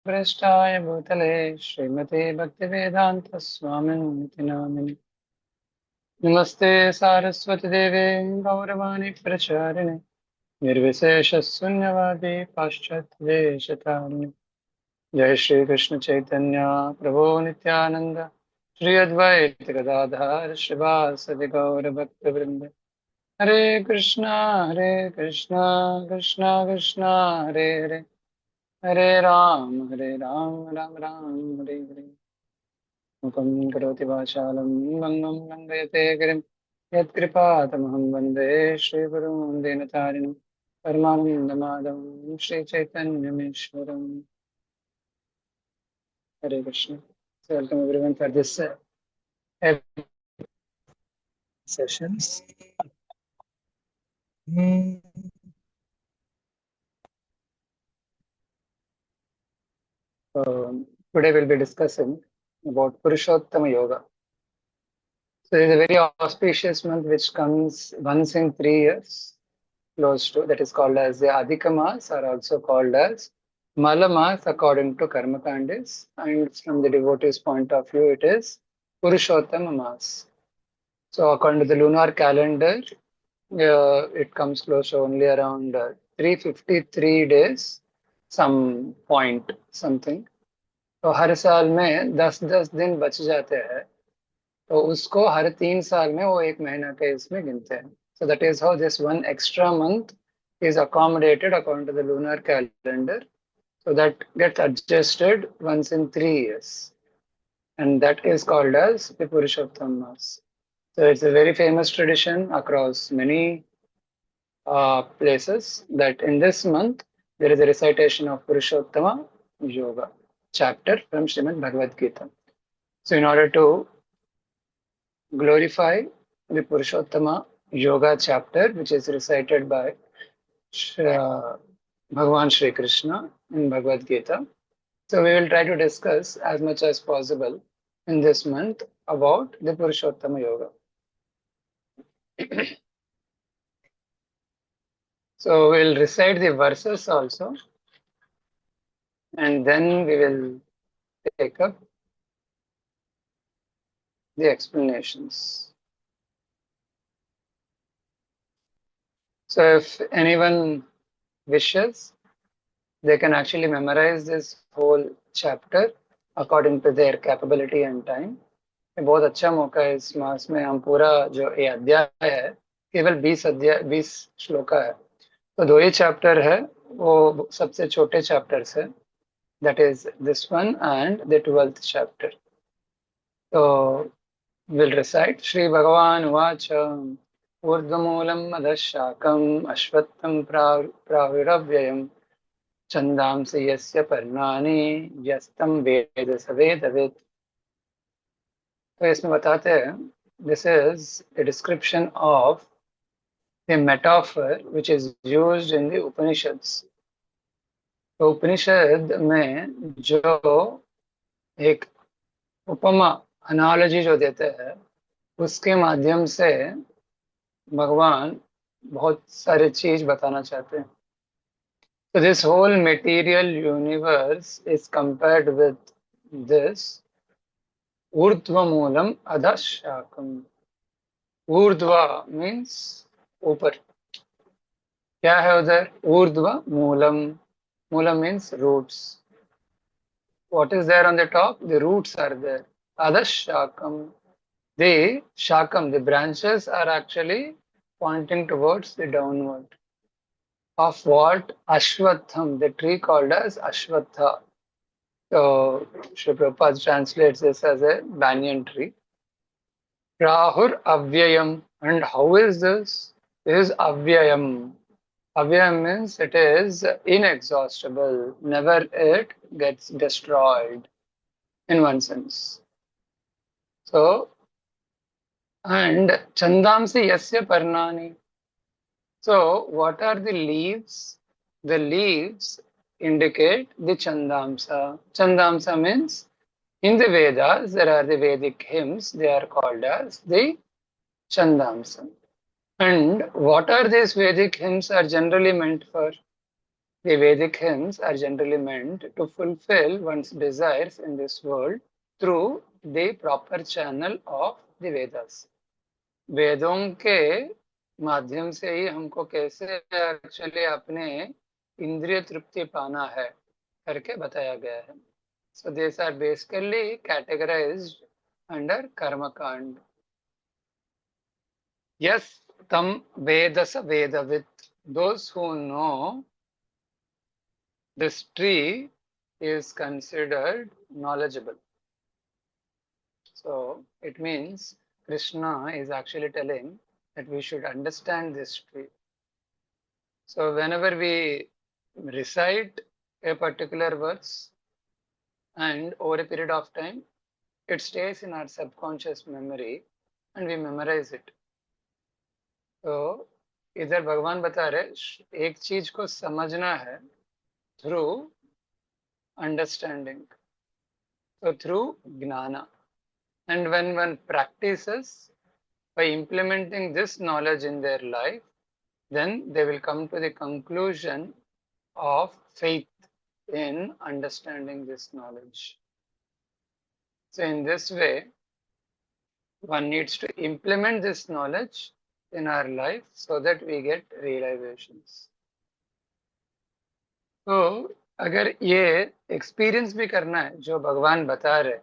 पृष्ठाय भूतले श्रीमते भक्तिवेदांत स्वामिनिति नामिनि नमस्ते सारस्वती देवे गौरवाणी प्रचारिणे निर्विशेषशून्यवादी पाश्चात्यदेशतारिणे जय श्री कृष्ण चैतन्य प्रभु नित्यानंद श्री अद्वैत गदाधर श्रीवासदि गौर भक्तवृंद हरे कृष्णा कृष्णा कृष्णा हरे हरे हरे राम राम राम हरे हरे मुखं करोति वाचालं भङ्गं लङ्घयते गिरिं यत्कृपातमहं वन्दे श्रीगुरुं दीनतारिणं परमानन्दमाधवं श्रीचैतन्यमीश्वरम् हरे Krishna. So welcome everyone for this sessions. Today we'll be discussing about Purushottama Yoga. So it is a very auspicious month which comes once in 3 years, close to, that is called as the Adhika Mas, or also called as Mala Mas according to Karma Kandis, and from the devotee's point of view, it is Purushottama Mas. So according to the lunar calendar, it comes close to only around 353 days, some point something. तो हर साल में 10-10 दिन बच जाते हैं, तो उसको हर 3 साल में वो एक महीना के इसमें गिनते हैं. So that is how this one extra month is accommodated according to the lunar calendar. So that gets adjusted once in 3 years. And that is called as the Purushottama Mas. So it's a very famous tradition across many places that in this month there is a recitation of Purushottama Yoga chapter from Srimad Bhagavad Gita. So in order to glorify the Purushottama Yoga chapter, which is recited by Bhagavan Shri Krishna in Bhagavad Gita. So we will try to discuss as much as possible in this month about the Purushottama Yoga. So we'll recite the verses also, and then we will take up the explanations. So if anyone wishes, they can actually memorize this whole chapter according to their capability and time. ये बहुत अच्छा मौका है इस मास में हम पूरा जो ये अध्याय है केवल 20 श्लोका है, तो 2 ही चैप्टर है, वो सबसे छोटे चैप्टर्स है, that is this one and the 12th chapter. So we'll recite Shri Bhagavan Uvacha Urdhvamulam Adhashakam Ashvattam Praviravyayam Chandamsi Yasya Parnani Yastam Veda Savedavid. तो इसमें बताते हैं, this is a description of a metaphor which is used in the Upanishads. तो उपनिषद में जो एक उपमा analogy जो देते हैं उसके माध्यम से भगवान बहुत सारे चीज बताना चाहते हैं. So this whole material universe is compared with this ऊर्ध्व मूलम अधः शाकम. ऊर्ध्व मीन्स ऊपर, क्या है उधर? ऊर्ध्व मूलम. मूलम means roots. What is there on the top? The roots are there. Adhah shakam. The shakam, the branches are actually pointing towards the downward. Of what? Ashwatham, the tree called as Ashwatha. So Sri Prabhupada translates this as a banyan tree. Rahur avyayam. And how is this? This is avyayam. Avyayam means it is inexhaustible. Never it gets destroyed in one sense. So, and chandamsi yasya parnani. So, what are the leaves? The leaves indicate the chandamsa. Chandamsa means in the Vedas, there are the Vedic hymns, they are called as the chandamsa. And what are these Vedic hymns are generally meant for? The Vedic hymns are generally meant to fulfill one's desires in this world through the proper channel of the Vedas. वेदों के माध्यम से ही हमको कैसे actually अपने इंद्रिय तृप्ति पाना है करके बताया गया है. So these are basically categorized under karma kand. Yes, tam vedasa vedavit. Those who know this tree is considered knowledgeable. So it means Krishna is actually telling that we should understand this tree. So whenever we recite a particular verse and over a period of time, it stays in our subconscious memory and we memorize it. तो इधर भगवान बता रहे एक चीज को समझना है through understanding, so through jnana. And when one practices by implementing this knowledge in their life, then they will come to the conclusion of faith in understanding this knowledge. So in this way, one needs to implement this knowledge in our life so that we get realizations. तो अगर ये experience भी करना है जो भगवान बता रहे,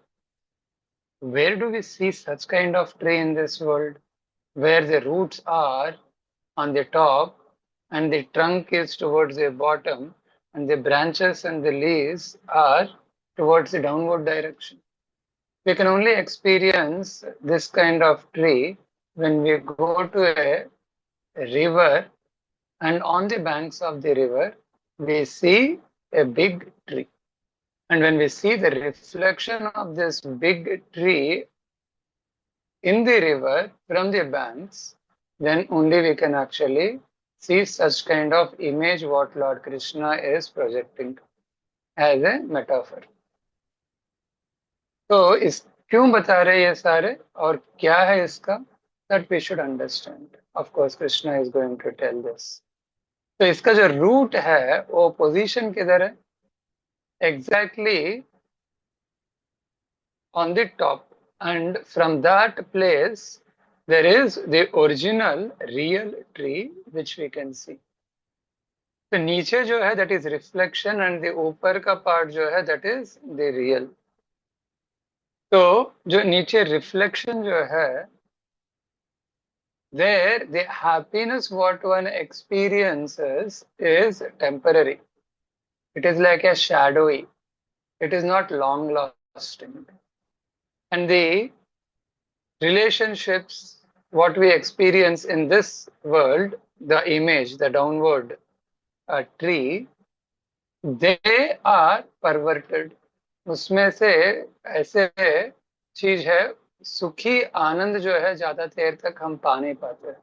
where do we see such kind of tree in this world where the roots are on the top and the trunk is towards the bottom and the branches and the leaves are towards the downward direction? We can only experience this kind of tree when we go to a river, and on the banks of the river we see a big tree. And when we see the reflection of this big tree in the river from the banks, then only we can actually see such kind of image what Lord Krishna is projecting as a metaphor. तो इस क्यों बता रहे ये सारे और क्या है इसका, that we should understand. Of course, Krishna is going to tell this. तो इसका जो रूट है वो पोजीशन किधर है? Exactly on the top, and from that place there is the original real tree which we can see. तो नीचे जो है that is reflection and the ऊपर का part जो है that is the real. तो जो नीचे reflection जो है, there the happiness what one experiences is temporary. It is like a shadowy. It is not long lasting. And the relationships what we experience in this world, the image, the downward tree, they are perverted. उसमें से ऐसे चीज है, सुखी आनंद जो है ज्यादा देर तक हम पा नहीं पाते.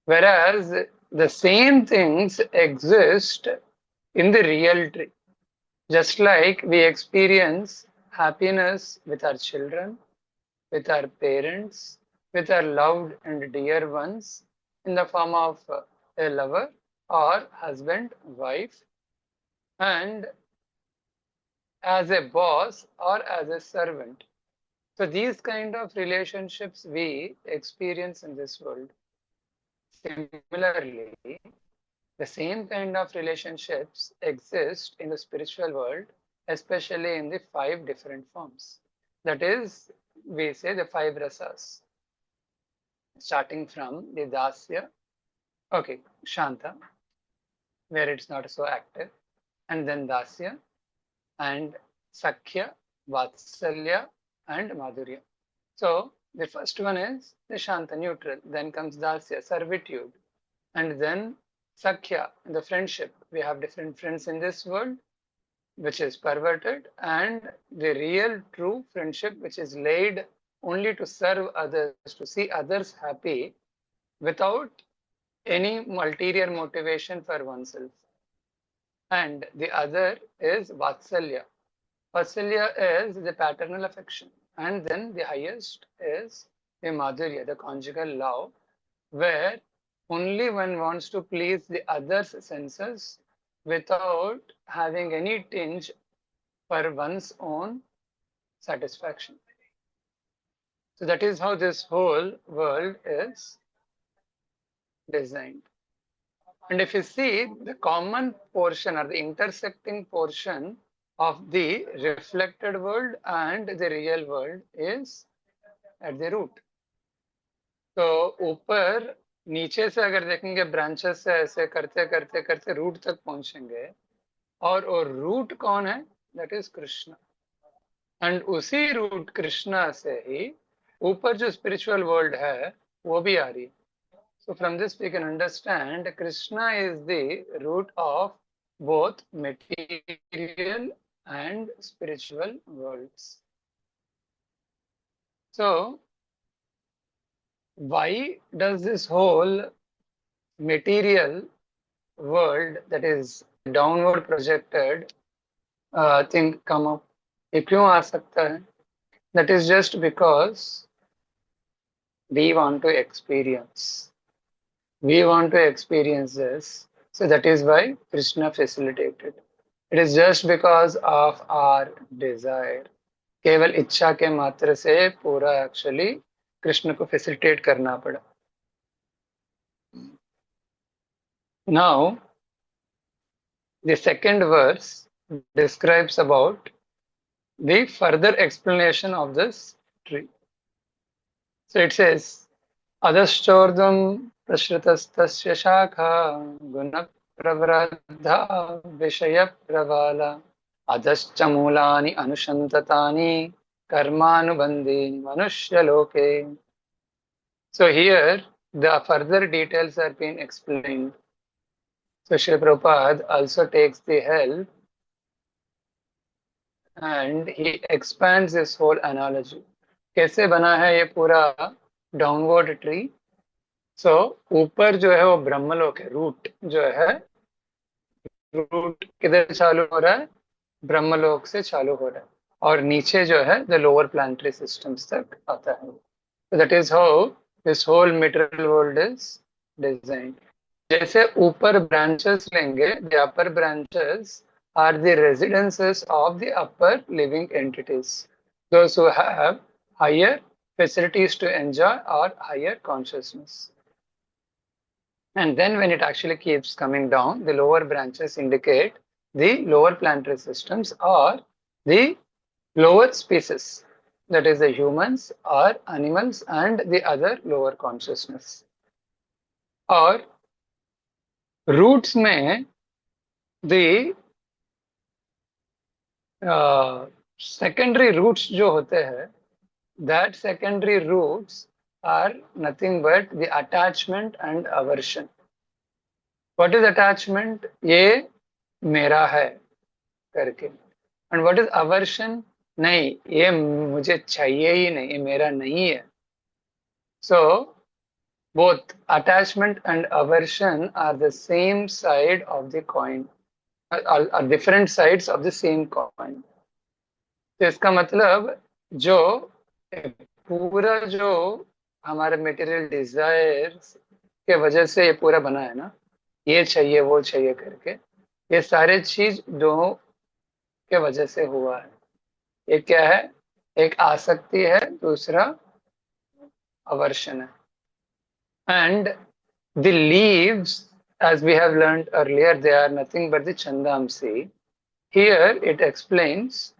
Whereas the same things exist in the real tree. Just like we experience happiness with our children, with our parents, with our loved and dear ones in the form of a lover or husband, wife, and as a boss or as a servant. So these kind of relationships we experience in this world. Similarly, the same kind of relationships exist in the spiritual world, especially in the 5 different forms. That is, we say the 5 rasas, starting from the dasya, okay, shanta, where it's not so active, and then dasya, and sakhya, vatsalya, and madhurya. So the first one is the shanta, neutral. Then comes dasya, servitude, and then sakhya, the friendship. We have different friends in this world, which is perverted, and the real true friendship, which is laid only to serve others, to see others happy without any ulterior motivation for oneself. And the other is vatsalya. Vatsalya is the paternal affection. And then the highest is the madhurya, the conjugal love, where only one wants to please the other's senses without having any tinge for one's own satisfaction. So that is how this whole world is designed. And if you see the common portion or the intersecting portion of the reflected world and the real world is at the root. तो ऊपर नीचे से अगर देखेंगे branches से ऐसे करते करते करते रूट तक पहुंचेंगे और रूट कौन है? That is Krishna. एंड उसी रूट कृष्णा से ही ऊपर जो स्पिरिचुअल वर्ल्ड है वो भी आ रही है. So from this we can understand Krishna is the root of both material and spiritual worlds. So why does this whole material world, that is downward projected thing come up? ये क्यों आ सकता है? That is just because we want to experience. We want to experience this. So that is why Krishna facilitated. It is just because of our desire. केवल इच्छा के मात्र से पूरा एक्चुअली कृष्ण को फैसिलिटेट करना पड़ा. Now, the second verse describes about the further explanation of this tree. So it says, अधश्चोर्ध्वं प्रसृतस्तस्य शाखा गुणप्रवृद्धा विषयप्रवाला अधश्च मूलानि अनुसन्ततानि कर्मानुबन्धीनि मनुष्यलोके. So here the further details are being explained. So Srila Prabhupada also takes the help and he expands this whole analogy. कैसे बना है ये पूरा downward tree? सो ऊपर जो है वो ब्रह्मलोक है. रूट जो है, रूट किधर चालू हो रहा है? ब्रह्मलोक से चालू हो रहा है और नीचे जो है द लोअर प्लानिटरी सिस्टम्स तक आता है. So that is how this whole material world is designed. जैसे ऊपर branches लेंगे, the upper branches are the residences of the upper living entities, those who have higher facilities to enjoy or higher consciousness. And then when it actually keeps coming down, the lower branches indicate the lower planetary systems or the lower species, that is the humans or animals and the other lower consciousness. और roots में the secondary roots जो होते हैं, that secondary roots are nothing but the attachment and aversion. What is attachment? ये मेरा है करके. And what is aversion? नहीं, ये मुझे चाहिए ही नहीं, ये मेरा नहीं है. So both attachment and aversion are the same side of the coin, are different sides of the same coin. तो इसका मतलब जो पूरा जो हमारे मटेरियल डिजायर्स के वजह से ये पूरा बना है ना, ये चाहिए वो चाहिए करके, ये सारे चीज दो के वजह से हुआ है. एक क्या है? एक आसक्ति है, दूसरा aversion है. And the leaves, as we have learned earlier, they are nothing but the chandamsi. Here it explains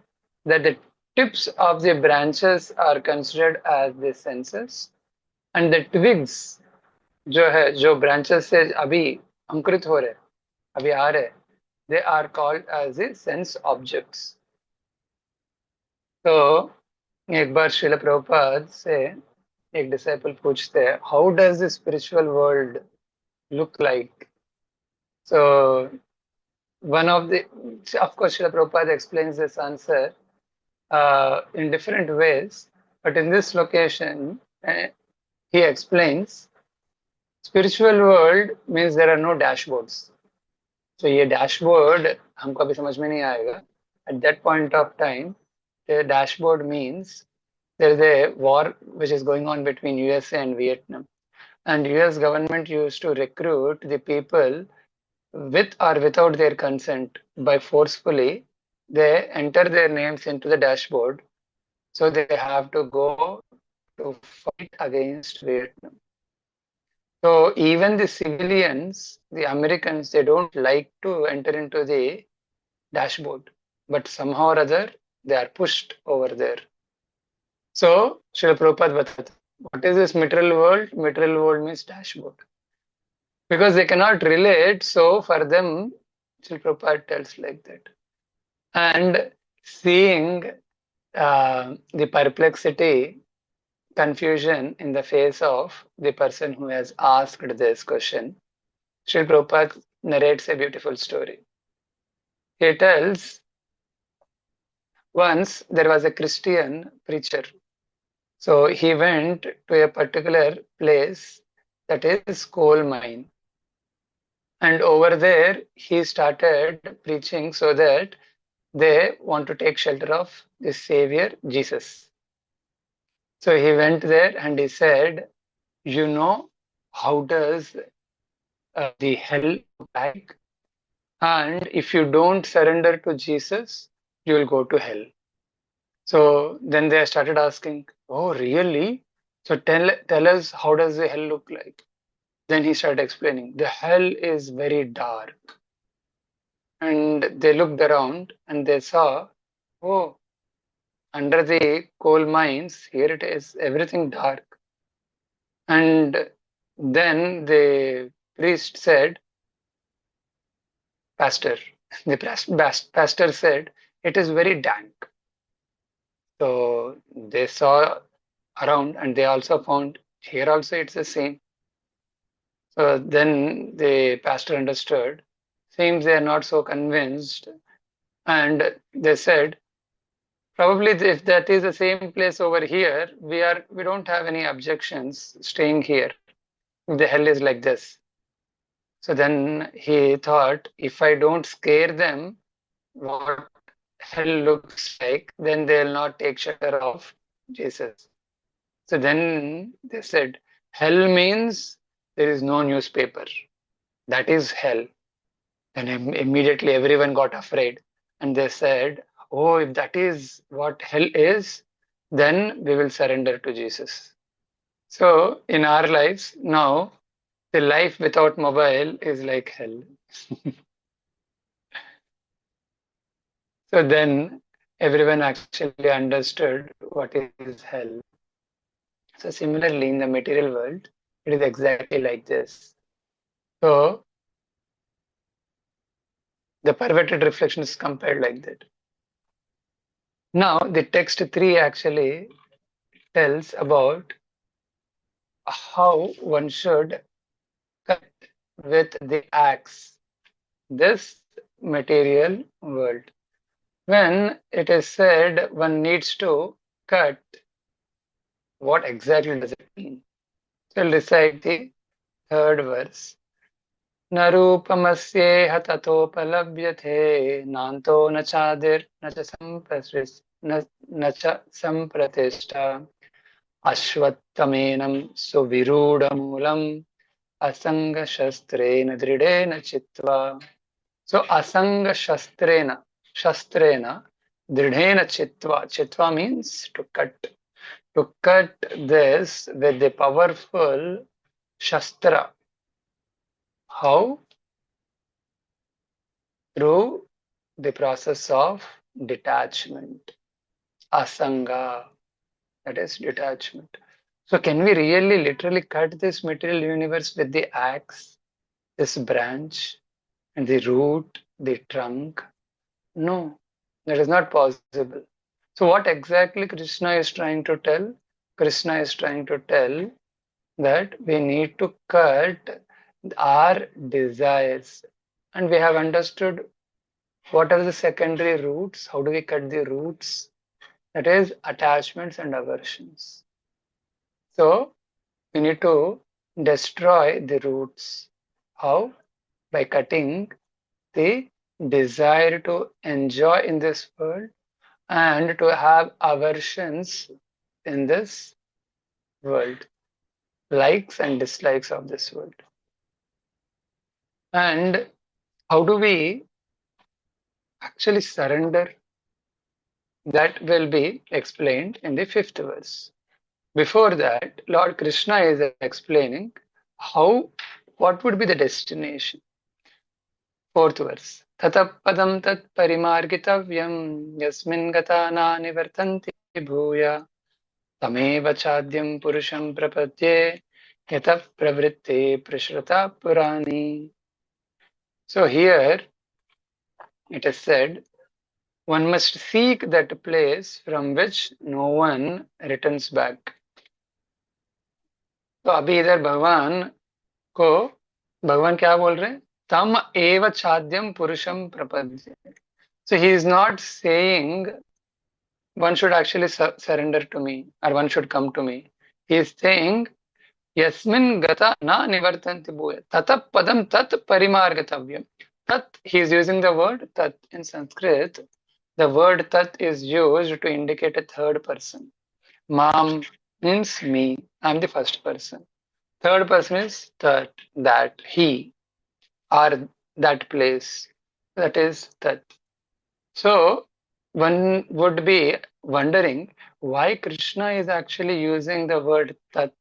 that the tips of the branches are considered as the senses, and the twigs जो है, जो branches से अभी अंकुरित हो रहे, अभी आ रहे, they are called as the sense objects. तो एक बार श्रील प्रभुपाद से एक डिसाइपल पूछते हैं, how does the spiritual world look like? So one of the, of course Srila Prabhupada explains this answer in different ways, but in this location he explains spiritual world means there are no dashboards. So ये dashboard हमको अभी समझ में नहीं आएगा. At that point of time, the dashboard means there is a war which is going on between USA and Vietnam, and US government used to recruit the people with or without their consent, by forcefully, they enter their names into the dashboard. So they have to go to fight against Vietnam. So even the civilians, the Americans, they don't like to enter into the dashboard, but somehow or other they are pushed over there. So Srila Prabhupada बताते, what is this material world? Material world means dashboard. Because they cannot relate, so for them, Srila Prabhupada tells like that. And seeing the perplexity, confusion in the face of the person who has asked this question, Srila Prabhupada narrates a beautiful story. He tells, once there was a Christian preacher. So he went to a particular place that is coal mine. And over there, he started preaching so that they want to take shelter of the Savior Jesus. So he went there and he said, you know, how does the hell look like? And if you don't surrender to Jesus, you will go to hell. So then they started asking, oh, really? So tell us, how does the hell look like? Then he started explaining, the hell is very dark. And they looked around and they saw, oh, under the coal mines, here it is, everything dark. And then the priest said, Pastor, the pastor said, it is very dank. So they saw around and they also found here also it's the same. So then the pastor understood. Seems they are not so convinced. And they said, probably if that is the same place over here, we don't have any objections staying here. If the hell is like this. So then he thought, if I don't scare them, what hell looks like, then they'll not take shelter of Jesus. So then they said, hell means there is no newspaper. That is hell. Then immediately everyone got afraid and they said, oh, if that is what hell is, then we will surrender to Jesus. So in our lives now, the life without mobile is like hell. So then everyone actually understood what is hell. So similarly, in the material world, it is exactly like this. So the perverted reflection is compared like that. Now, the text 3 actually tells about how one should cut with the axe this material world. When it is said one needs to cut, what exactly does it mean? So we'll recite the third verse. न रूपमस्येह ततोपलभ्यते नान्तो न चादिर् न च सम्प्रतिष्ठा अश्वत्थमेनं सुविरूढमूलम् असङ्गशस्त्रेण दृढेन चित्वा. So asanga shastrena, dridhena chitva. Chitva means to cut. To cut this with the powerful shastra. How? Through the process of detachment. Asanga, that is detachment. So can we really literally cut this material universe with the axe, this branch, and the root, the trunk? No, that is not possible. So what exactly Krishna is trying to tell? Krishna is trying to tell that we need to cut our desires. And we have understood what are the secondary roots. How do we cut the roots? That is attachments and aversions. So we need to destroy the roots. How? By cutting the desire to enjoy in this world and to have aversions in this world, likes and dislikes of this world. And How do we actually surrender? That will be explained in the fifth verse. Before that, Lord Krishna is explaining how, what would be the destination. Fourth verse. Tatap padam tat parimargitavyam yasmin gata na nivartanti bhuya tameva chadyam purusham prapadye yatah pravritte prashrata purani. So here it is said, one must seek that place from which no one returns back. तो अभी इधर को भगवान क्या बोल रहे हैं? तम एव चाद्यम पुरुषम प्रपद्ये. So he is not saying one should actually surrender to me or one should come to me. He is saying yasmin gata na nivartanti bhuya tatap padam tat parimargatavyam. Tat, he is using the word tat in Sanskrit. The word tat is used to indicate a third person. Mam means me. I am the first person. Third person is that, he, or that place. That is tat. So one would be wondering why Krishna is actually using the word tat.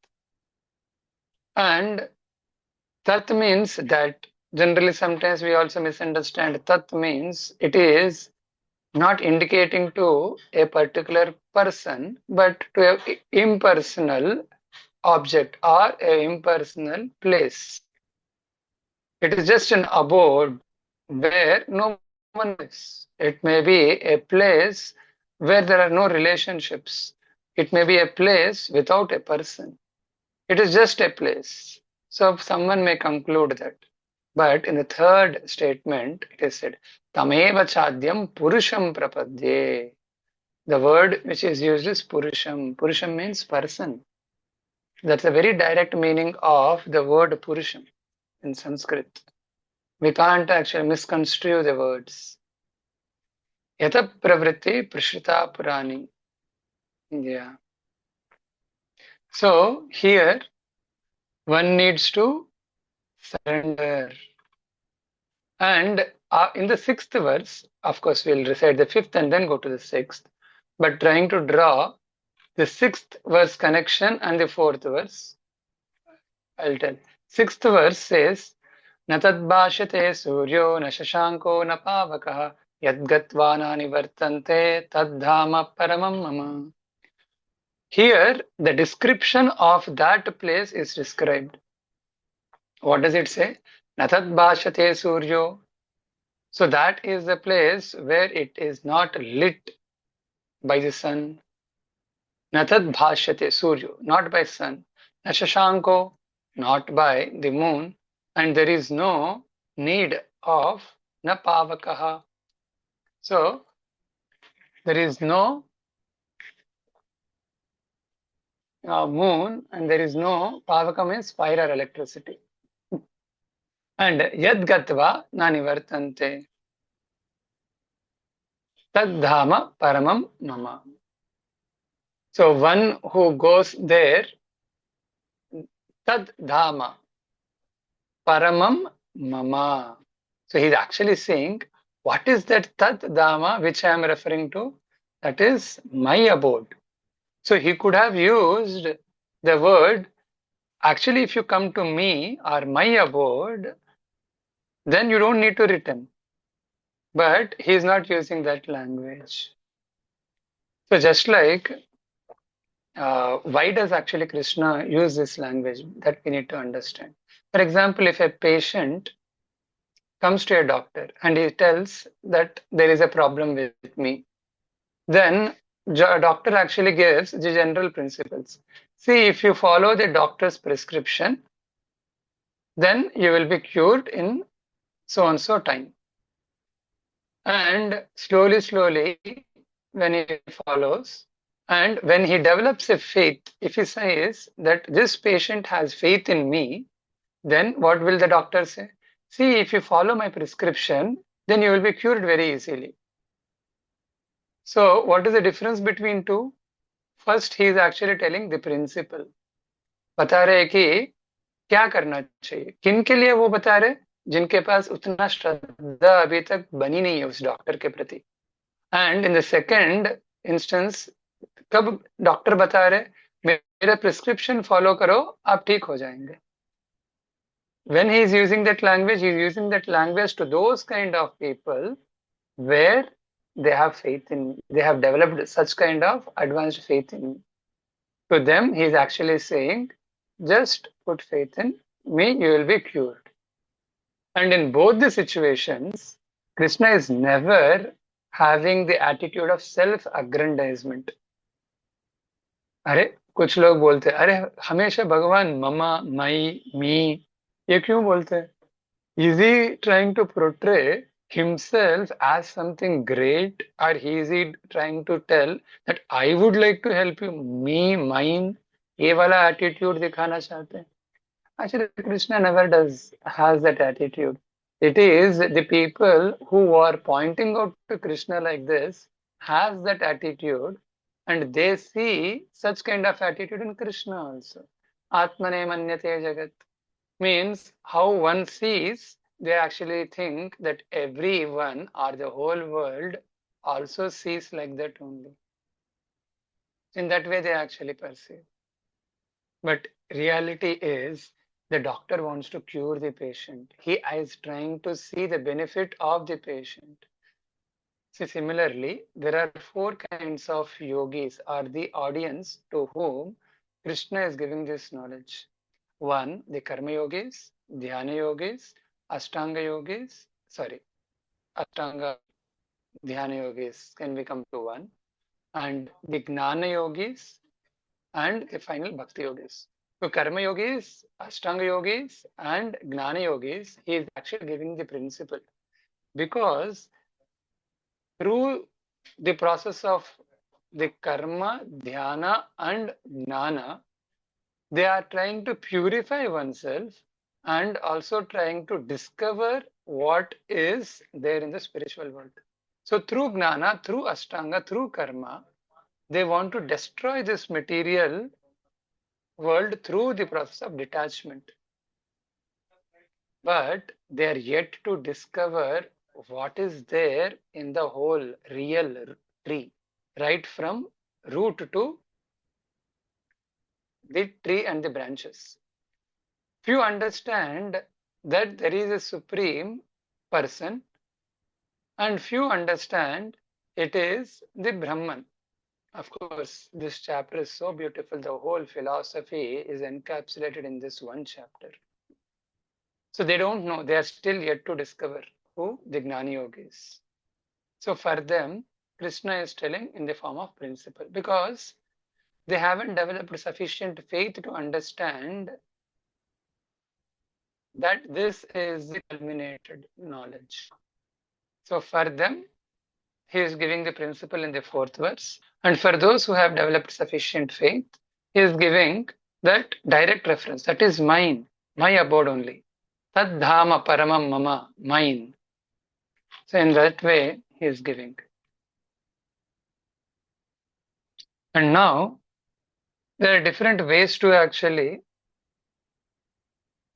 And tat means that. Generally, sometimes we also misunderstand. Tat means it is not indicating to a particular person, but to an impersonal object or an impersonal place. It is just an abode where no one is. It may be a place where there are no relationships. It may be a place without a person. It is just a place. So someone may conclude that. But in the third statement, it is said, Tameva chadyam purusham prapadye. The word which is used is purusham. Purusham means person. That's a very direct meaning of the word purusham in Sanskrit. We can't actually misconstrue the words. Yata pravritti prashrita purani. Yeah. So here one needs to surrender. And in the sixth verse, of course, we'll recite the fifth and then go to the sixth, but trying to draw the sixth verse connection and the fourth verse, I'll tell. Sixth verse says, न तद्भाष्यते सूर्यो न शशांको न पावकः यद्गत्वा न निवर्तन्ते तद्धाम paramam mama. Here, the description of that place is described. What does it say? न तद्भाष्यते सूर्यो. So that is the place where it is not lit by the sun. न तद्भाष्यते सूर्यो, not by sun. न शशांको, not by the moon. And there is no need of na pavakaha. So there is no moon and there is no pavaka means fire or electricity. And yad gatva na nivartante tad dhama paramam mama. So one who goes there, tad dhama paramam mama. So he's actually saying, what is that tat dhama which I am referring to? That is my abode. So he could have used the word, actually if you come to me or my abode, then you don't need to return. But he is not using that language. So just like, why does actually Krishna use this language? That we need to understand. For example, if a patient comes to a doctor and he tells that there is a problem with me, then doctor actually gives the general principles. See, if you follow the doctor's prescription, then you will be cured in so and so time. And slowly, when he follows, and when he develops a faith, if he says that this patient has faith in me, then what will the doctor say? See, if you follow my prescription, then you will be cured very easily. So what is the difference between two? First, he is actually telling the principle. बता रहे कि क्या करना चाहिए, किन के लिए वो बता रहे? जिनके पास उतना श्रद्धा अभी तक बनी नहीं है उस डॉक्टर के प्रति. And in the second instance, कब डॉक्टर बता रहे मेरा प्रिस्क्रिप्शन फॉलो करो आप ठीक हो जाएंगे. When he is using that language, he is using that language to those kind of people where they have developed such kind of advanced faith in. To them, he is actually saying, just put faith in me, you will be cured. And in both the situations, Krishna is never having the attitude of self-aggrandizement. अरे कुछ लोग बोलते हैं, अरे हमेशा भगवान mama मई मी ये क्यों बोलते हैं? Is he trying to portray himself as something great, or is he trying to tell that I would like to help you, me, mine? ये वाला attitude दिखाना चाहते हैं. Actually, Krishna never has that attitude. It is the people who are pointing out to Krishna like this has that attitude, and they see such kind of attitude in Krishna also. Atmane manyate jagat means how one sees, they actually think that everyone or the whole world also sees like that only. In that way, they actually perceive. But reality is, the doctor wants to cure the patient. He is trying to see the benefit of the patient. See, similarly, there are four kinds of yogis or the audience to whom Krishna is giving this knowledge. One, the karma yogis, dhyana yogis, ashtanga yogis, ashtanga dhyana yogis can become to one, and the gnana yogis and the final bhakti yogis. So karma yogis, ashtanga yogis and gnana yogis, he is actually giving the principle, because through the process of the karma, dhyana and gnana, they are trying to purify oneself and also trying to discover what is there in the spiritual world. So through gnana, through ashtanga, through karma, they want to destroy this material world through the process of detachment. But they are yet to discover what is there in the whole real tree, right from root to the tree and the branches. Few understand that there is a supreme person, and few understand it is the Brahman. Of course, this chapter is so beautiful. The whole philosophy is encapsulated in this one chapter. So they don't know. They are still yet to discover who the Gnani Yogis. So for them, Krishna is telling in the form of principle, because they haven't developed sufficient faith to understand that this is the culminated knowledge. So for them, he is giving the principle in the fourth verse. And for those who have developed sufficient faith, he is giving that direct reference. That is mine, my abode only. Tad dhama paramam mama, mine. So in that way, he is giving. And now, there are different ways to actually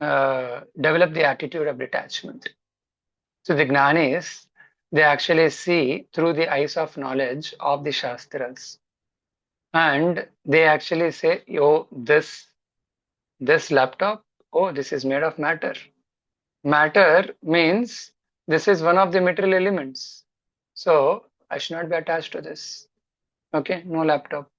develop the attitude of detachment. So the Jnanis, they actually see through the eyes of knowledge of the Shastras. And they actually say, oh, this laptop, oh, this is made of matter. Matter means this is one of the material elements. So I should not be attached to this. Okay, no laptop.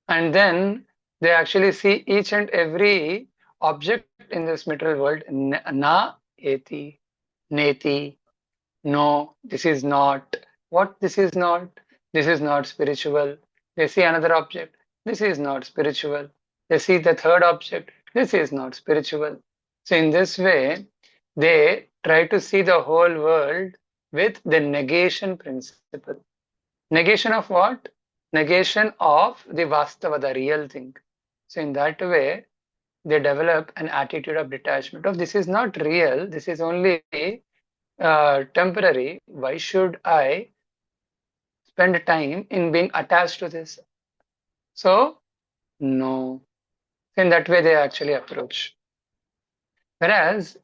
And then they actually see each and every object in this material world, na eti, neti, no, this is not. What this is not? This is not spiritual. They see another object. This is not spiritual. They see the third object. This is not spiritual. So in this way, they try to see the whole world with the negation principle. Negation of what? Negation of the Vastava, the real thing. So in that way, they develop an attitude of detachment of this is not real, this is only temporary. Why should I spend time in being attached to this? So, no. In that way, they actually approach. Whereas,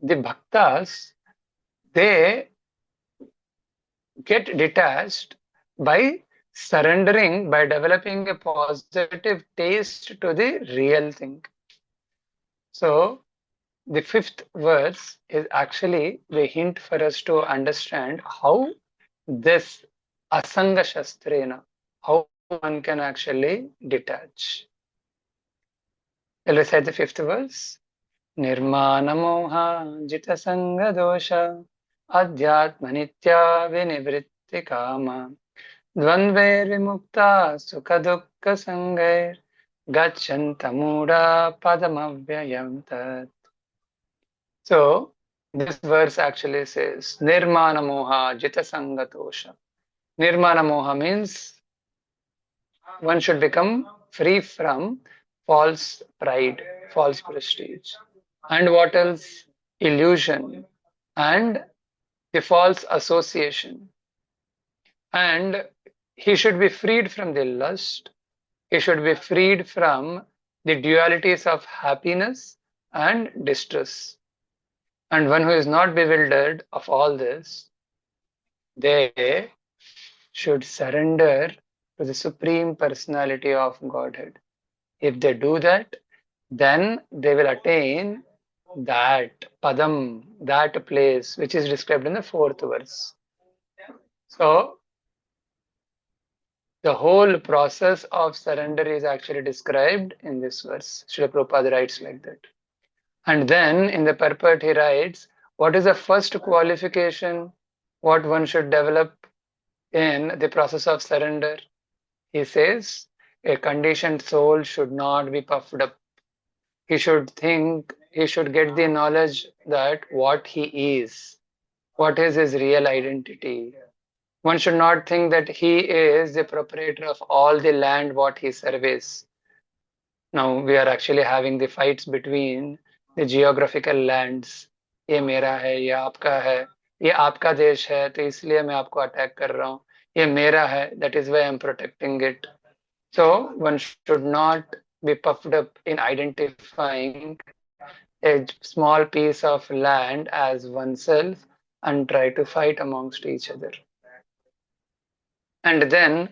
the bhaktas, they get detached by surrendering, by developing a positive taste to the real thing. So, the fifth verse is actually the hint for us to understand how this asanga shastrena, how one can actually detach. I'll recite the fifth verse. Nirmana moha jita sanga dosha adhyatma nitya vinivritti kama dvandvair vimukta sukha dukkha sangair gacchanta muda padamavyayam tat. So, this verse actually says Nirmana moha jita sanga dosha. Nirmana moha means one should become free from false pride, false prestige. And what else? Illusion and the false association. And he should be freed from the lust. He should be freed from the dualities of happiness and distress. And one who is not bewildered of all this, they should surrender to the Supreme Personality of Godhead. If they do that, then they will attain that padam, that place which is described in the fourth verse. So, the whole process of surrender is actually described in this verse. Srila Prabhupada writes like that. And then in the purport, he writes, what is the first qualification what one should develop in the process of surrender? He says, a conditioned soul should not be puffed up. He should think, he should get the knowledge that what he is, what is his real identity. One should not think that he is the proprietor of all the land what he surveys. Now we are actually having the fights between the geographical lands. ये मेरा है, ये आपका है, ये आपका देश है, तो इसलिए मैं आपको अटैक कर रहा हूँ. ये मेरा है, that is why I am protecting it. So one should not be puffed up in identifying a small piece of land as oneself and try to fight amongst each other. And then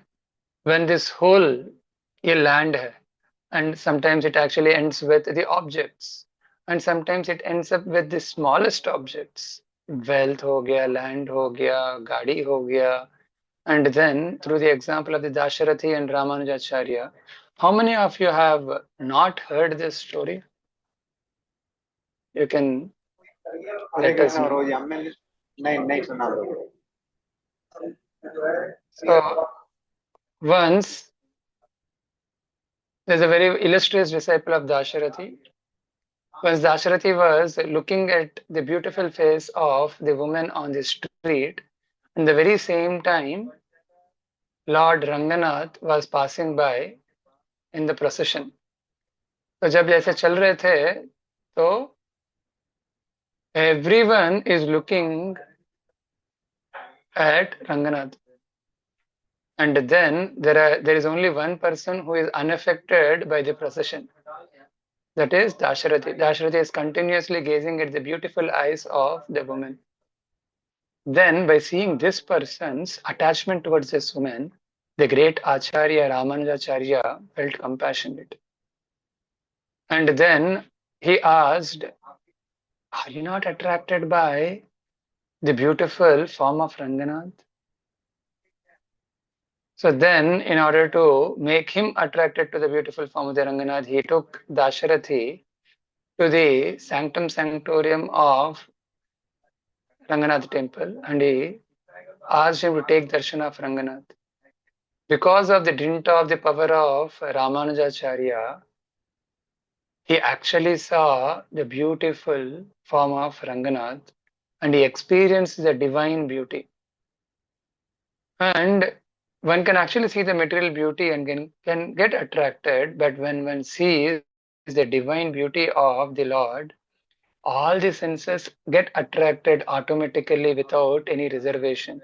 when this whole ये land है, and sometimes it actually ends with the objects, and sometimes it ends up with the smallest objects. Wealth हो गया, land हो गया, गाड़ी हो गया. And then through the example of the Dasharathi and Ramanujacharya, how many of you have not heard this story? You can let us know. So once there's a very illustrious disciple of Dasharathi. Once Dasharathi was looking at the beautiful face of the woman on the street, and the very same time, Lord Ranganath was passing by in the procession. तो जब ऐसे चल रहे थे, तो everyone is looking at Ranganath. And then there is only one person who is unaffected by the procession. That is Dasharathi. Dasharathi is continuously gazing at the beautiful eyes of the woman. Then, by seeing this person's attachment towards this woman, the great Acharya Ramanujacharya felt compassionate. And then he asked, are you not attracted by the beautiful form of Ranganath? So then, in order to make him attracted to the beautiful form of the Ranganath, he took Dasharathi to the sanctum sanctorium of Ranganath temple and he asked him to take darshan of Ranganath. Because of the dint of the power of Ramanujacharya, he actually saw the beautiful form of Ranganath and he experienced the divine beauty. And one can actually see the material beauty and can get attracted, but when one sees the divine beauty of the Lord, all the senses get attracted automatically without any reservation.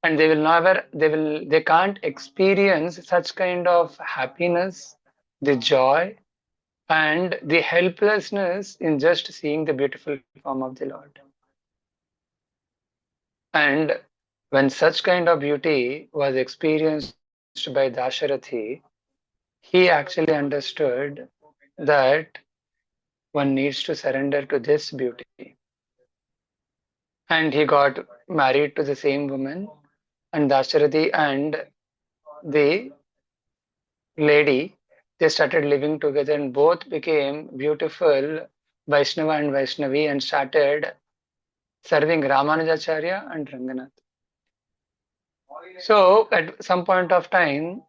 And they can't experience such kind of happiness, the joy, and the helplessness in just seeing the beautiful form of the Lord. And when such kind of beauty was experienced by Dasharathi, he actually understood that one needs to surrender to this beauty. And he got married to the same woman, and Dasharathi and the lady, they started living together and both became beautiful Vaishnava and Vaishnavi and started serving Ramanujacharya and Ranganath. So at some point of time,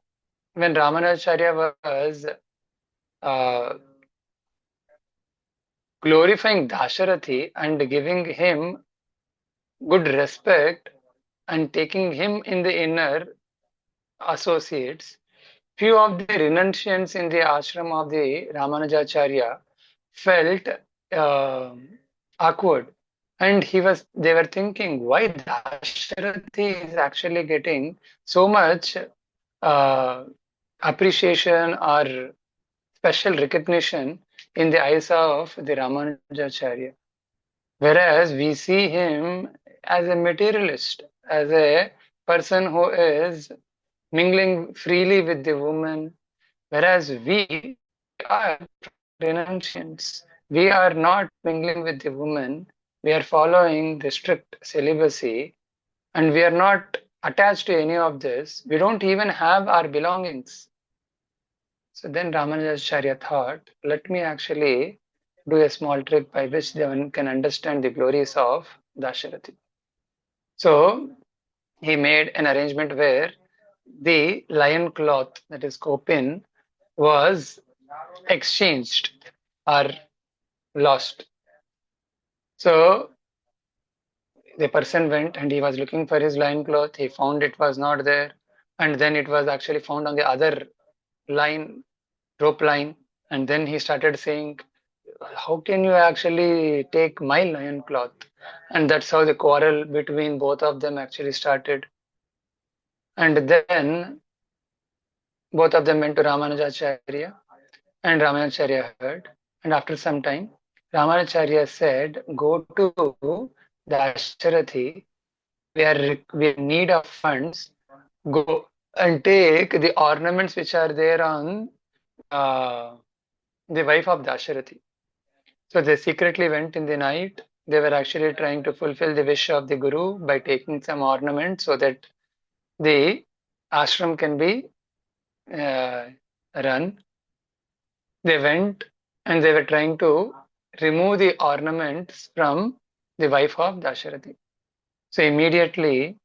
when Ramanujacharya was uh, glorifying Dasharathi and giving him good respect and taking him in the inner associates, few of the renunciants in the ashram of the Ramanujacharya felt uh, awkward, and they were thinking why Dasharathi is actually getting so much uh, appreciation or special recognition in the eyes of the Ramanujacharya, whereas we see him as a materialist, as a person who is mingling freely with the woman, whereas we are renunciants. We are not mingling with the woman. We are following the strict celibacy, and we are not attached to any of this. We don't even have our belongings. So then Ramanujacharya thought, let me actually do a small trick by which one can understand the glories of Dasharathi. So he made an arrangement where the lion cloth, that is kopin, was exchanged or lost. So the person went and he was looking for his lion cloth. He found it was not there, and then it was actually found on the other line, rope line. And then he started saying, how can you actually take my lion cloth? And that's how the quarrel between both of them actually started. And then both of them went to Ramanujacharya, and Ramanujacharya heard. And after some time, Ramanujacharya said, go to Dasharathi, we are in need of funds, go and take the ornaments which are there on uh, the wife of Dasharathi. So they secretly went in the night. They were actually trying to fulfill the wish of the Guru by taking some ornaments so that the ashram can be uh, run. They went and they were trying to remove the ornaments from the wife of Dasharathi. So immediately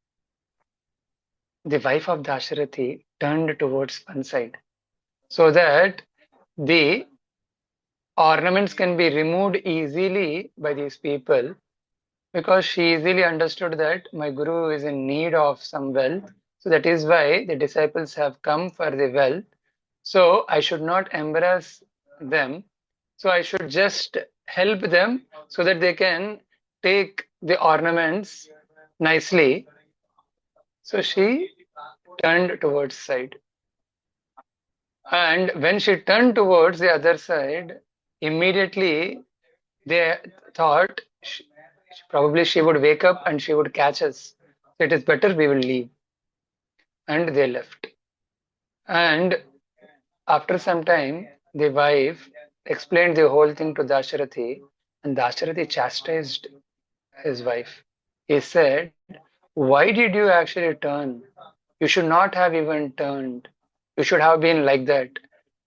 the wife of Dasharathi turned towards one side so that the ornaments can be removed easily by these people, because she easily understood that my guru is in need of some wealth. So that is why the disciples have come for the wealth. So I should not embarrass them. So I should just help them so that they can take the ornaments nicely. So she turned towards side. And when she turned towards the other side, immediately they thought probably she would wake up and she would catch us. So it is better we will leave. And they left. And after some time, the wife explained the whole thing to Dasharathi, and Dasharathi chastised his wife. He said, why did you actually turn? You should not have even turned. You should have been like that.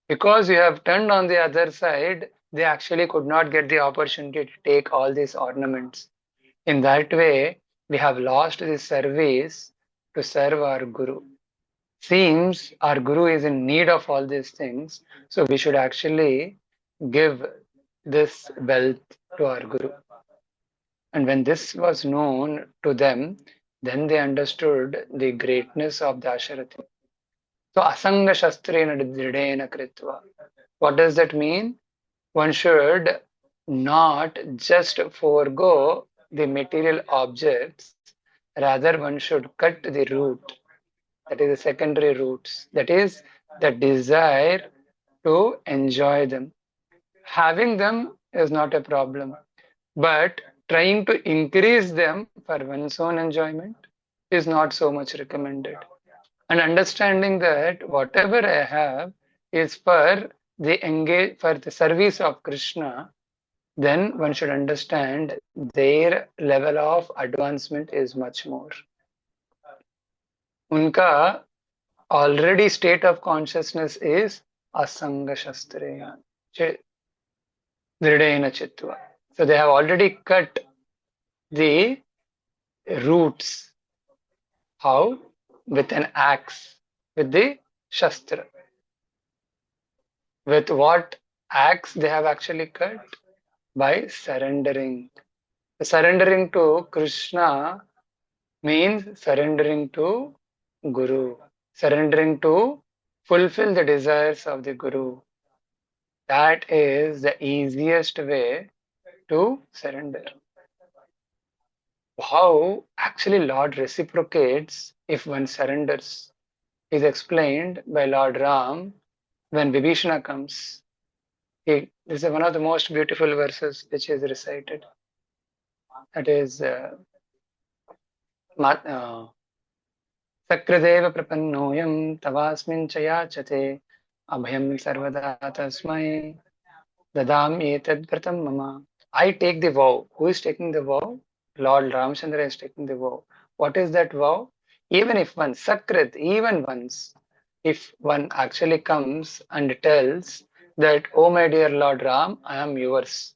Because you have turned on the other side, they actually could not get the opportunity to take all these ornaments. In that way, we have lost the service to serve our Guru. Seems our Guru is in need of all these things, so we should actually give this wealth to our Guru. And when this was known to them, then they understood the greatness of Dasharathi. So asanga shastrena dridena kritva. What does that mean? One should not just forego the material objects, rather one should cut the root, that is the secondary roots, that is the desire to enjoy them. Having them is not a problem, but trying to increase them for one's own enjoyment is not so much recommended. And understanding that whatever I have is for the service of Krishna, then one should understand their level of advancement is much more. Unka already state of consciousness is asanga shastreya, dridena chitva. So they have already cut the roots. How? With an axe, with the shastra. With what axe they have actually cut? By surrendering. Surrendering to Krishna means surrendering to Guru, surrendering to fulfill the desires of the Guru. That is the easiest way to surrender. How actually Lord reciprocates if one surrenders is explained by Lord Ram when Vibhishana comes. This is one of the most beautiful verses which is recited. That is Sakradev prapannoyam tavasmin chayachate abhyam sarvada tasmai dadam etad vratam mama. I take the vow. Who is taking the vow? Lord Ramchandra is taking the vow. What is that vow? Even if one sakrit, even once, if one actually comes and tells that, oh my dear Lord Ram, I am yours,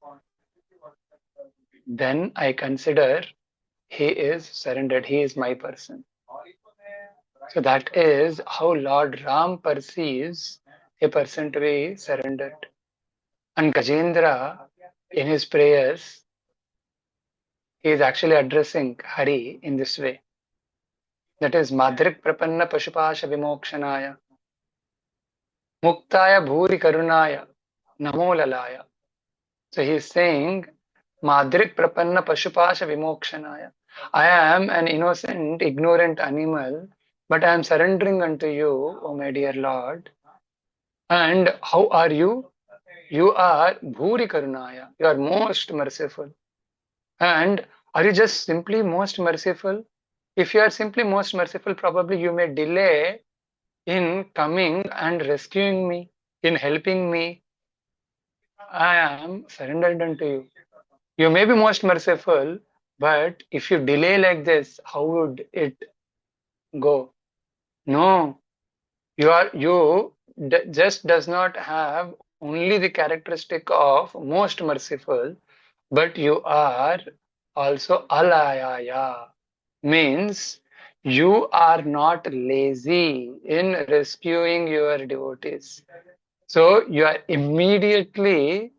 then I consider he is surrendered, he is my person. So that is how Lord Ram perceives a person to be surrendered. And Gajendra, in his prayers, he is actually addressing Hari in this way. That is Madrik Prapanna Pashupasha Vimokshanaya Muktaya Bhuri Karunaya Namo Lalaya. So he is saying Madrik Prapanna Pashupasha Vimokshanaya. I am an innocent, ignorant animal, but I am surrendering unto you, O my dear Lord. And how are you? You are Bhuri Karunaya. You are most merciful. And are you just simply most merciful? If you are simply most merciful, probably you may delay in coming and rescuing me, in helping me. I am surrendered unto you. You may be most merciful, but if you delay like this, how would it go? No, you just does not have only the characteristic of most merciful, but you are also alayaya, means you are not lazy in rescuing your devotees. So you are immediately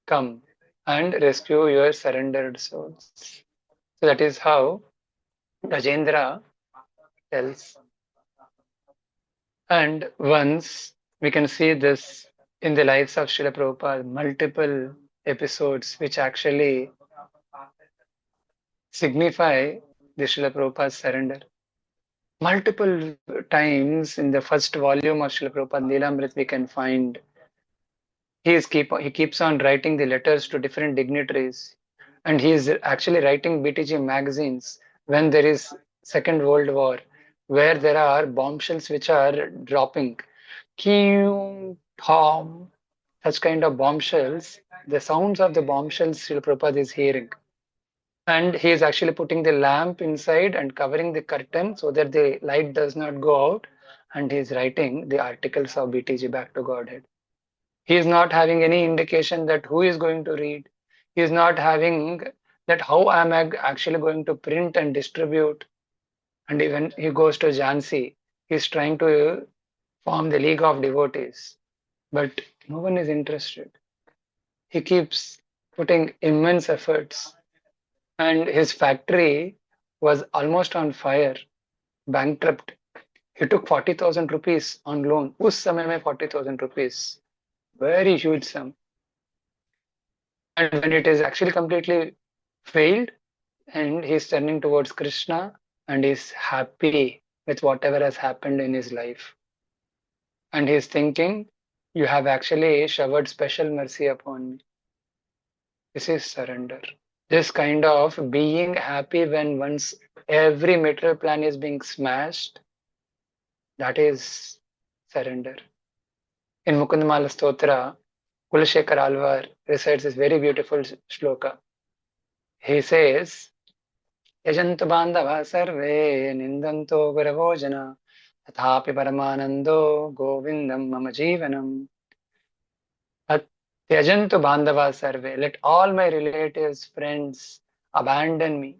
come and rescue your surrendered souls. So that is how Gajendra tells. And once we can see this in the lives of Srila Prabhupada, multiple episodes which actually signify the Srila Prabhupada's surrender. Multiple times in the first volume of Srila Prabhupada Leelamrit we can find he keeps on writing the letters to different dignitaries, and he is actually writing BTG magazines when there is Second World War, where there are bombshells which are dropping. Kim, Tom, such kind of bombshells, the sounds of the bombshells Srila Prabhupada is hearing. And he is actually putting the lamp inside and covering the curtain so that the light does not go out. And he is writing the articles of BTG Back to Godhead. He is not having any indication that who is going to read. He is not having that how am I actually going to print and distribute. And even he goes to Jhansi, he is trying to form the League of Devotees. But no one is interested. He keeps putting immense efforts. And his factory was almost on fire, bankrupt. He took 40,000 rupees on loan. उस समय में 40,000 rupees. Very huge sum. And when it is actually completely failed, and he's turning towards Krishna and is happy with whatever has happened in his life. And he's thinking, You have actually showered special mercy upon me. This is surrender. This kind of being happy when once every material plan is being smashed, that is surrender. In Mukundamala Stotra, Kulashekar Alvar recites this very beautiful shloka. He says, Yajantu bandhava sarve nindanto guravo jana tathapi paramanando govindam mama jivanam. Yajantu bandhava sarve. Let all my relatives, friends abandon me.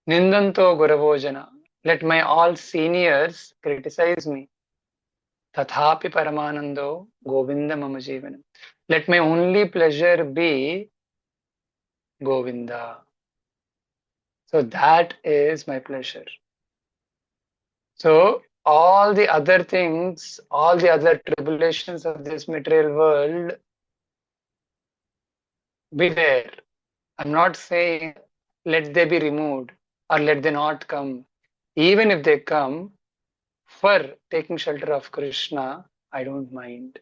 Nindanto guravo jana. Let my all seniors criticize me. Tathapi Paramanando Govinda Mama Jivanam. Let my only pleasure be Govinda. So that is my pleasure. So all the other things, all the other tribulations of this material world, be there. I'm not saying let they be removed or let they not come. Even if they come, for taking shelter of Krishna, I don't mind.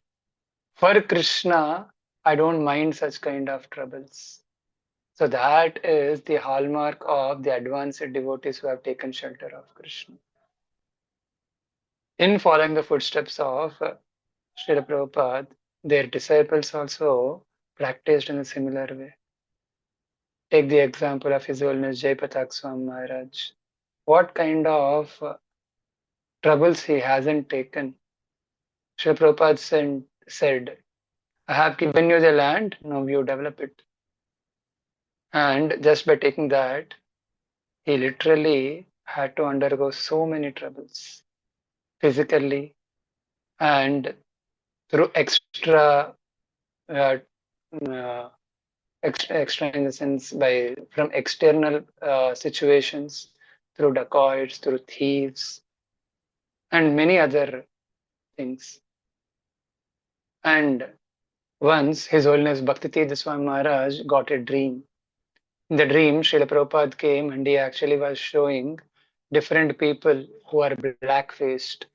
For Krishna, I don't mind such kind of troubles. So that is the hallmark of the advanced devotees who have taken shelter of Krishna. In following the footsteps of Srila Prabhupada, their disciples also practiced in a similar way. Take the example of His Holiness Jaipatak Swami Maharaj. What kind of troubles he hasn't taken? Srila Prabhupada said, I have given you the land, now you develop it. And just by taking that, he literally had to undergo so many troubles physically and through uh, uh, extra in the sense by from external situations, through dacoits, through thieves, and many other things. And once His Holiness Bhaktivedanta Swami Maharaj got a dream. In the dream, Srila Prabhupada came and he actually was showing different people who are black faced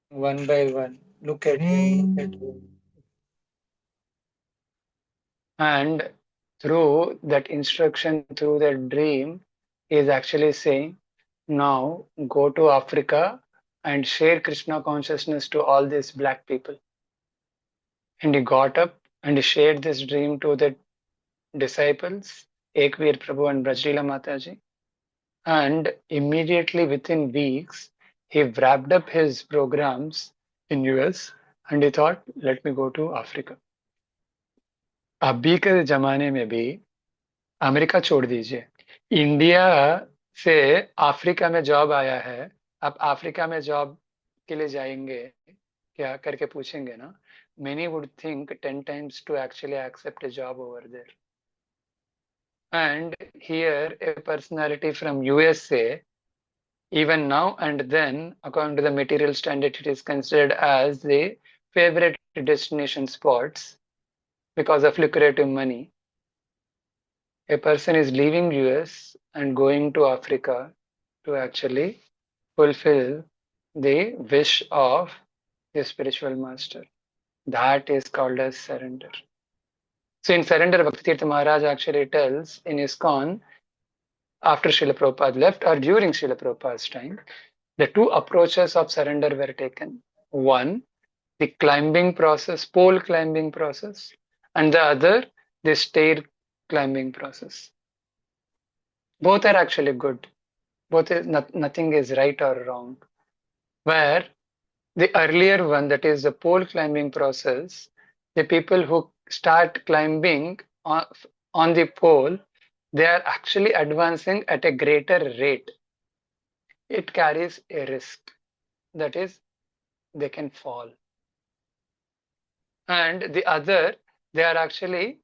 one by one. Look at him, look at him. And through that instruction, through that dream, he is actually saying, now go to Africa and share Krishna consciousness to all these black people. And he got up and he shared this dream to the disciples, Ekveer Prabhu and Brajlila Mataji. And immediately within weeks, he wrapped up his programs in US and he thought, let me go to Africa. अभी के जमाने में भी America छोड़ दीजिए, India से Africa में job आया है, आप अफ्रीका में जॉब के लिए जाएंगे क्या करके पूछेंगे ना, many would think 10 times to actually accept a job over there. And here a personality from USA, even now and then, according to the material standard, it is considered as the favorite destination spots because of lucrative money. A person is leaving US and going to Africa to actually fulfill the wish of his spiritual master. That is called as surrender. So in surrender, Bhaktitirtha Maharaj actually tells in ISKCON, after Srila Prabhupada left or during Srila Prabhupada's time, the two approaches of surrender were taken. One, the climbing process, pole climbing process, and the other, the stair climbing process. Both are actually good. Both is nothing is right or wrong. Where the earlier one, that is the pole climbing process, the people who start climbing on the pole, they are actually advancing at a greater rate. It carries a risk. That is, they can fall. And the other, they are actually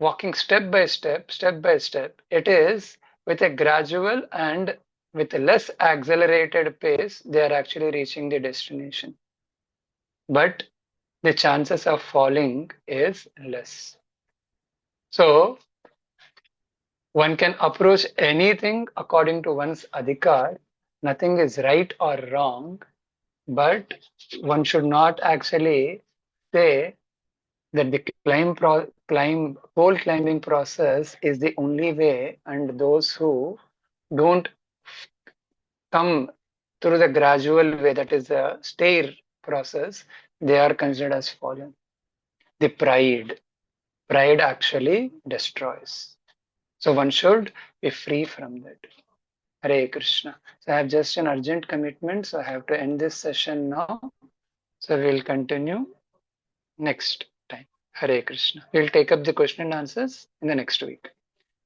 walking step by step, step by step. It is with a gradual and with a less accelerated pace, they are actually reaching the destination. But the chances of falling is less. So one can approach anything according to one's adhikar. Nothing is right or wrong. But one should not actually say that the whole climbing process is the only way, and those who don't come through the gradual way, that is the stair process, they are considered as fallen. The pride actually destroys. So one should be free from that. Hare Krishna. So I have just an urgent commitment, so I have to end this session now. So we'll continue next time. Hare Krishna. We'll take up the question and answers in the next week.